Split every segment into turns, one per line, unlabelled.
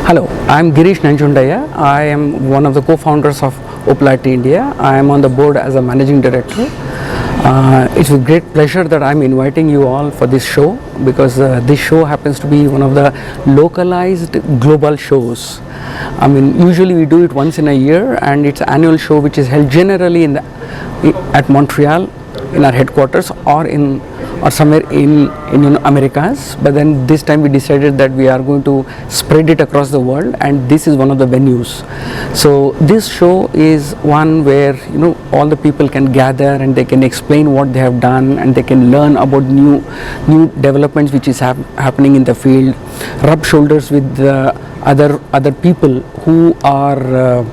Hello, I am Girish Nanjundaya. I am one of the co-founders of Opal RT India. I am on the board as a managing director. It's with great pleasure that I am inviting you all for this show because this show happens to be one of the localized global shows. I mean, usually we do it once in a year, and it's an annual show which is held generally at Montreal in our headquarters or somewhere in Americas, but then this time we decided that we are going to spread it across the world, and this is one of the venues. So this show is one where all the people can gather and they can explain what they have done, and they can learn about new developments which is happening in the field, rub shoulders with other people who are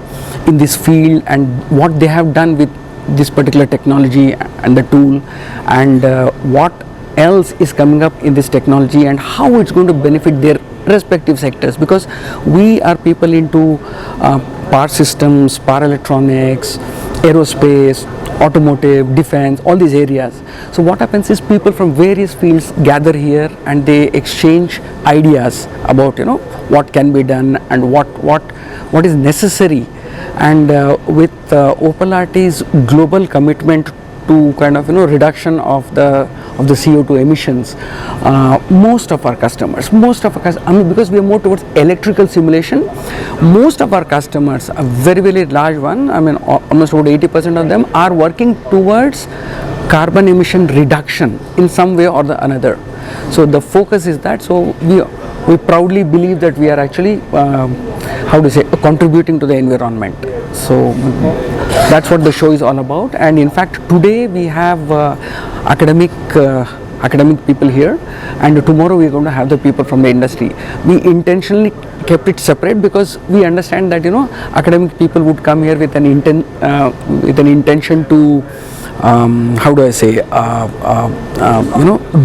in this field and what they have done with this particular technology and the tool, and what else is coming up in this technology and how it's going to benefit their respective sectors, because we are people into power systems, power electronics, aerospace, automotive, defense, all these areas. So what happens is people from various fields gather here and they exchange ideas about what can be done and what is necessary. And with Opal RT's global commitment to kind of reduction of the CO2 emissions, most of our customers, because we are more towards electrical simulation, most of our customers, a very large one, almost about 80% of them are working towards carbon emission reduction in some way or the another. So the focus is that. So we proudly believe that we are actually contributing to the environment. So that's what the show is all about. And in fact, today we have academic people here, and tomorrow we are going to have the people from the industry. We intentionally kept it separate because we understand that academic people would come here with an intention to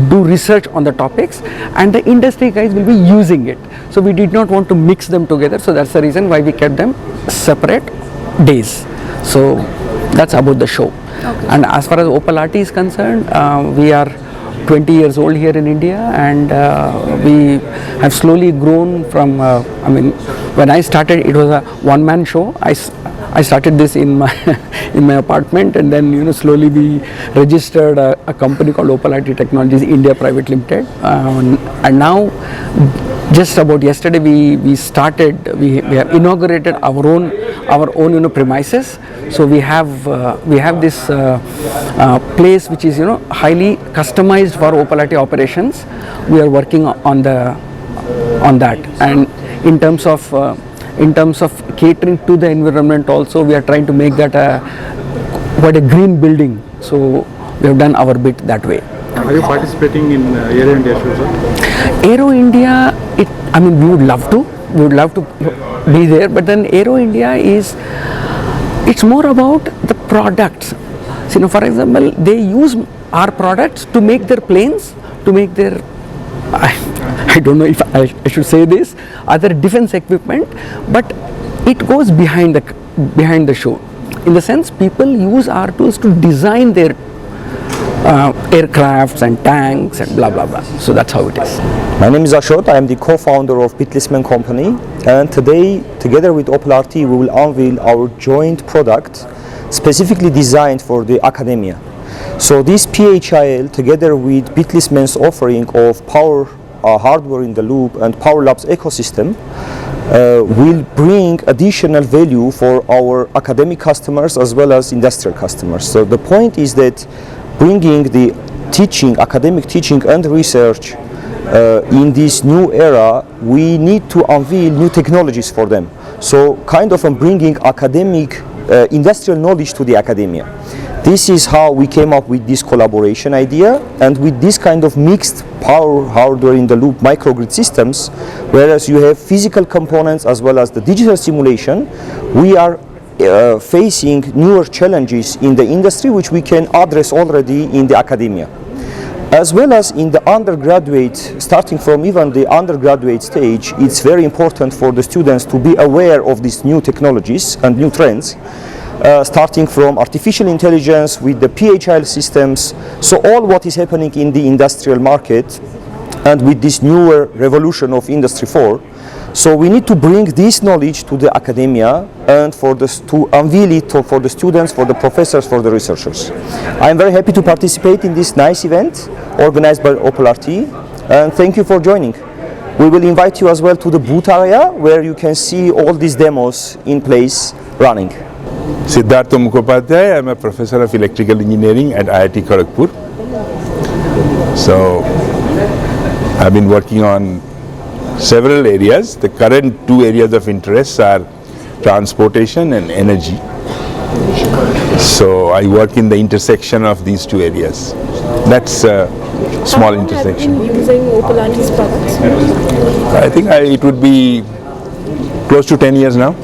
do research on the topics, and the industry guys will be using it. So we did not want to mix them together, so that's the reason why we kept them separate days. So that's about the show. Okay. And as far as Opal RT is concerned, we are 20 years old here in India, and we have slowly grown from, when I started it was a one-man show. I started this in my apartment, and then slowly we registered a company called Opal RT Technologies India Private Limited, and now just about yesterday we have inaugurated our own premises. So we have this place which is highly customized for Opal RT operations. We are working on that, and in terms of catering to the environment also, we are trying to make that quite a green building. So we have done our bit that way.
Are you participating in Aero India show, sir?
Aero India, we would love to be there, but then Aero India it's more about the products. So, for example, they use our products to make their planes, to make their I don't know if I should say this, other defense equipment, but it goes behind the show. In the sense, people use our tools to design their aircrafts and tanks and blah blah blah. So that's how it is.
My name is Ashot. I am the co-founder of Bitlisman company, and today, together with Opal RT, we will unveil our joint product specifically designed for the academia. So this PHIL, together with Bitlisman's offering of power hardware in the loop and Power Labs ecosystem, will bring additional value for our academic customers as well as industrial customers. So the point is that bringing the academic teaching and research in this new era, we need to unveil new technologies for them. So kind of bringing academic industrial knowledge to the academia. This is how we came up with this collaboration idea, and with this kind of mixed power hardware in the loop microgrid systems, whereas you have physical components as well as the digital simulation, we are facing newer challenges in the industry which we can address already in the academia. As well as in the undergraduate, starting from even the undergraduate stage, it's very important for the students to be aware of these new technologies and new trends. Starting from artificial intelligence with the PHIL systems, so all what is happening in the industrial market, and with this newer revolution of Industry 4. So we need to bring this knowledge to the academia and to unveil it for the students, for the professors, for the researchers. I'm very happy to participate in this nice event organized by Opel RT, and thank you for joining. We will invite you as well to the booth area where you can see all these demos in place running.
Siddhartha Mukhopadhyay, I'm a professor of electrical engineering at IIT Kharagpur. So I've been working on several areas. The current two areas of interest are transportation and energy. So I work in the intersection of these two areas. That's a small intersection.
Have you been using Opel RT's products?
I think it would be close to 10 years now.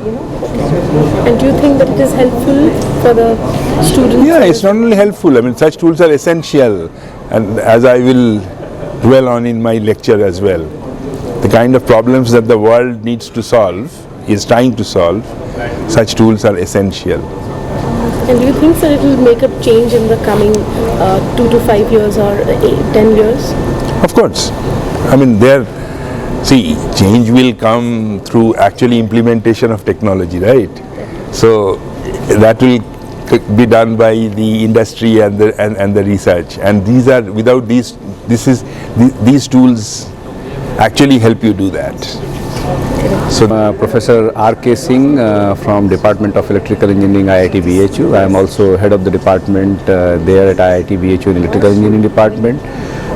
And do you think that it is helpful for the students?
Yeah, it's not only helpful. I mean, such tools are essential, and as I will dwell on in my lecture as well, the kind of problems that the world needs to solve, is trying to solve, such tools are essential.
And do you think that it will make a change in the coming 2 to 5 years or 10 years?
Of course. I mean, change will come through actually implementation of technology, right? So that will be done by the industry and the research. And these tools actually help you do that.
So Professor R.K. Singh from Department of Electrical Engineering, IIT BHU. I am also head of the department there at IIT BHU in Electrical Engineering Department.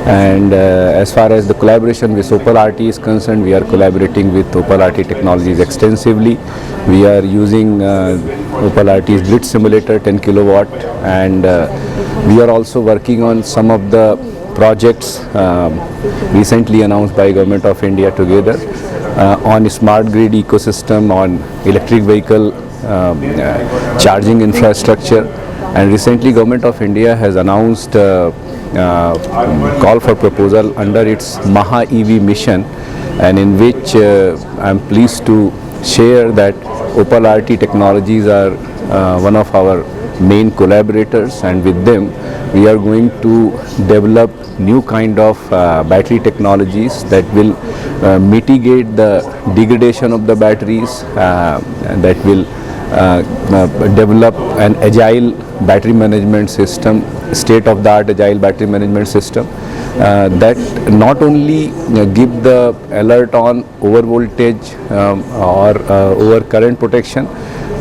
And as far as the collaboration with Opel RT is concerned, we are collaborating with Opel RT Technologies extensively. We are using Opel RT's grid simulator 10 kilowatt, and we are also working on some of the projects recently announced by Government of India together on smart grid ecosystem, on electric vehicle charging infrastructure. And recently Government of India has announced call for proposal under its Maha EV mission, and in which I am pleased to share that Opel RT Technologies are one of our main collaborators, and with them we are going to develop new kind of battery technologies that will mitigate the degradation of the batteries, that will develop an agile battery management system, state-of-the-art agile battery management system that not only give the alert on over voltage or over current protection,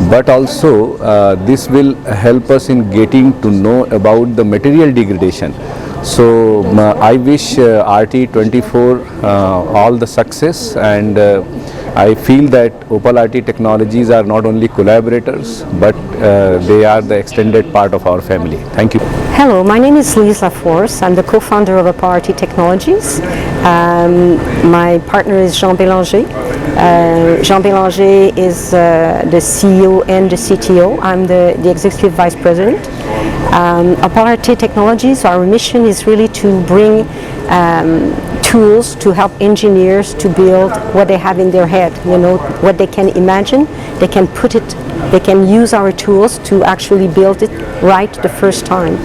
but also this will help us in getting to know about the material degradation. So I wish RT24 all the success, and I feel that Opel RT Technologies are not only collaborators, but they are the extended part of our family. Thank you.
Hello, my name is Lisa Force. I'm the co-founder of Opel RT Technologies. My partner is Jean Bélanger. Jean Bélanger is the CEO and the CTO. I'm the Executive Vice President. Opel RT Technologies, our mission is really to bring tools to help engineers to build what they have in their head, what they can imagine. They can use our tools to actually build it right the first time.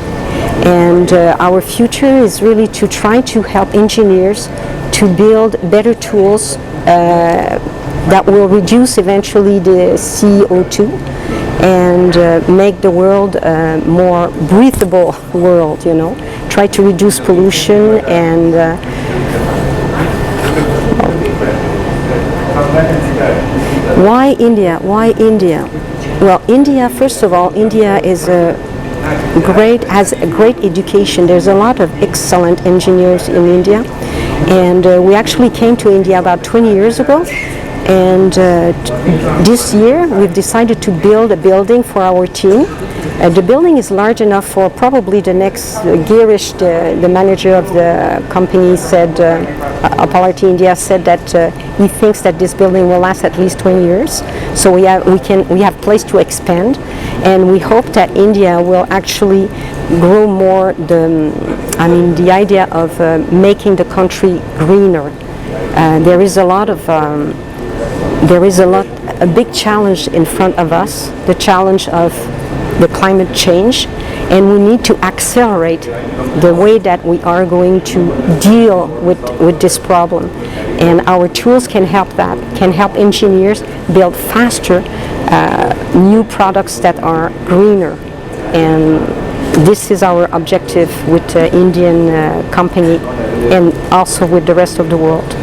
And our future is really to try to help engineers to build better tools that will reduce eventually the CO2 and make the world a more breathable world, Try to reduce pollution and why India? Why India? Well, India, first of all, India is has a great education. There's a lot of excellent engineers in India, and we actually came to India about 20 years ago. And this year we've decided to build a building for our team. The building is large enough for probably the next Girish, the manager of the company, said, Opel RT India said that he thinks that this building will last at least 20 years. So we have place to expand, and we hope that India will actually grow more the idea of making the country greener. There is a big challenge in front of us, the challenge of the climate change, and we need to accelerate the way that we are going to deal with this problem. and our tools can help that, can help engineers build faster new products that are greener. And this is our objective with the Indian company and also with the rest of the world.